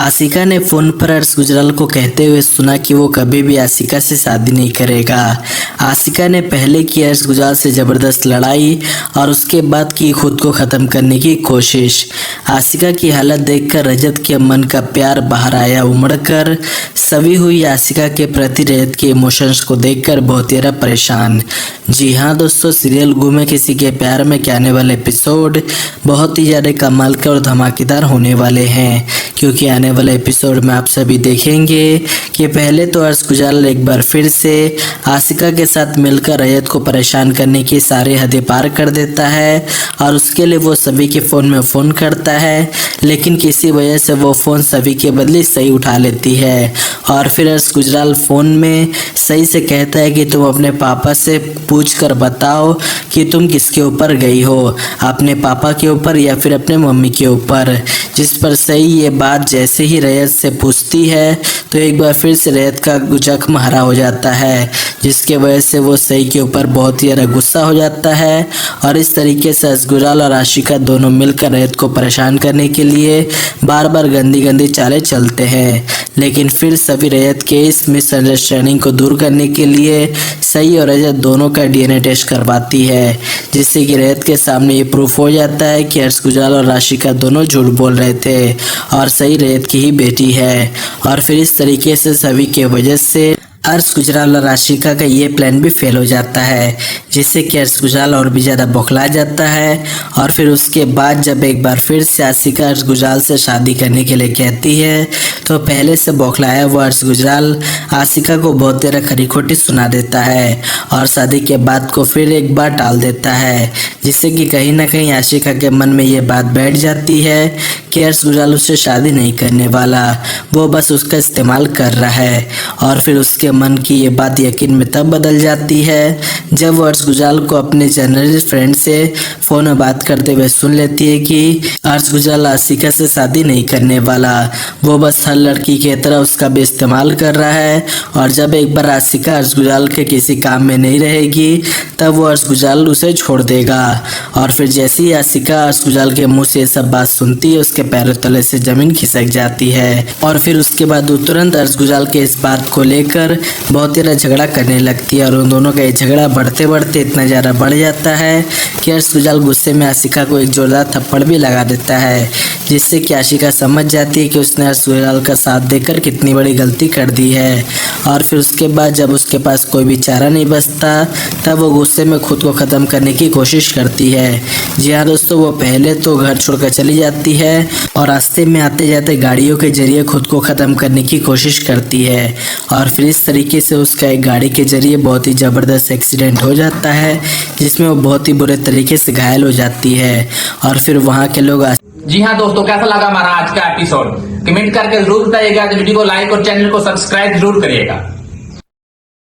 आशिका ने फोन पर अर्श गुजराल को कहते हुए सुना कि वो कभी भी आशिका से शादी नहीं करेगा। आशिका ने पहले की अर्श गुजराल से जबरदस्त लड़ाई और उसके बाद की खुद को ख़त्म करने की कोशिश। आशिका की हालत देखकर रजत के मन का प्यार बाहर आया उमड़कर। सवी हुई आशिका के प्रति रजत के इमोशंस को देखकर बहुत ज़्यादा परेशान। जी हाँ दोस्तों, सीरियल गुम है किसी के प्यार में के आने वाले एपिसोड बहुत ही ज़्यादा कमाल के और धमाकेदार होने वाले हैं, क्योंकि आने वाले एपिसोड में आप सभी देखेंगे कि पहले तो अर्श गुजराल एक बार फिर से आशिका के साथ मिलकर रजत को परेशान करने की सारी हदें पार कर देता है और उसके लिए वो सभी के फ़ोन में फ़ोन करता है, लेकिन किसी वजह से वो फ़ोन सभी के बदले सही उठा लेती है और फिर अर्श गुजराल फ़ोन में सही से कहता है कि तुम अपने पापा से पूछ कर बताओ कि तुम किसके ऊपर गई हो, अपने पापा के ऊपर या फिर अपने मम्मी के ऊपर। जिस पर सही ये बात जैसे ही रजत से पूछती है तो एक बार फिर से रजत का जख्म हरा हो जाता है, जिसके वजह से वो सही के ऊपर बहुत ही ज़्यादा गुस्सा हो जाता है और इस तरीके से अर्श गुजराल और आशिका दोनों मिलकर रजत को परेशान करने के लिए बार बार गंदी गंदी चालें चलते हैं। लेकिन फिर सभी रजत के इस मिसअंडरस्टैंडिंग को दूर करने के लिए सही और रजत दोनों का डीएनए टेस्ट करवाती है, जिससे कि रजत के सामने ये प्रूफ हो जाता है कि अर्श गुजराल और आशिका दोनों झूठ बोल रहे थे और सही रजत की ही बेटी है। और फिर इस तरीके से सभी के वजह से अर्श गुजराल और आशिका का ये प्लान भी फेल हो जाता है, जिससे कि अर्श गुजराल और भी ज़्यादा बौखला जाता है। और फिर उसके बाद जब एक बार फिर से आशिका अर्श गुजराल से शादी करने के लिए कहती है तो पहले से बौखलाया हुआ अर्श गुजराल आशिका को बहुत देर खरी खोटी सुना देता है और शादी के बाद को फिर एक बार टाल देता है, जिससे कि कहीं ना कहीं आशिका के मन में ये बात बैठ जाती है कि अर्श गुजराल उससे शादी नहीं करने वाला, वो बस उसका इस्तेमाल कर रहा है। और फिर उसके मन की ये बात यकीन में तब बदल जाती है जब वो अर्श गुजराल को अपने जर्नलिस्ट फ्रेंड से फ़ोन में बात करते हुए सुन लेती है कि अर्श गुजराल आशिका से शादी नहीं करने वाला, वो बस हर लड़की की तरह उसका भी इस्तेमाल कर रहा है। और जब एक बार आशिका अर्श गुजराल के किसी काम में नहीं रहेगी तब वो अर्श गुजराल उसे छोड़ देगा। और फिर जैसे ही आशिका अर्श गुजराल के मुँह से ये सब बात सुनती है उसके पैरों तले से ज़मीन खिसक जाती है और फिर उसके बाद वो तुरंत अर्श गुजराल के इस बात को लेकर बहुत ज़्यादा झगड़ा करने लगती है और उन दोनों का ये झगड़ा बढ़ते बढ़ते इतना ज़्यादा बढ़ जाता है कि अर्श गुजराल गुस्से में आशिका को एक जोरदार थप्पड़ भी लगा देता है, जिससे कि आशिका समझ जाती है कि उसने अर्श गुजराल का साथ देकर कितनी बड़ी गलती कर दी है। और फिर उसके बाद जब उसके पास कोई भी चारा नहीं बचता तब वो गुस्से में खुद को ख़त्म करने की कोशिश करती है। जी हाँ दोस्तों, वो पहले तो घर छोड़कर चली जाती है और रास्ते में आते जाते गाड़ियों के जरिए खुद को ख़त्म करने की कोशिश करती है और फिर इस तरीके से उसका एक गाड़ी के जरिए बहुत ही ज़बरदस्त एक्सीडेंट हो जाता है, जिसमें वो बहुत ही बुरे तरीके से घायल हो जाती है। और फिर वहाँ के लोग जी हाँ दोस्तों, कैसा लगा हमारा आज का एपिसोड कमेंट करके जरूर बताइएगा। वीडियो को लाइक और चैनल को सब्सक्राइब जरूर करिएगा।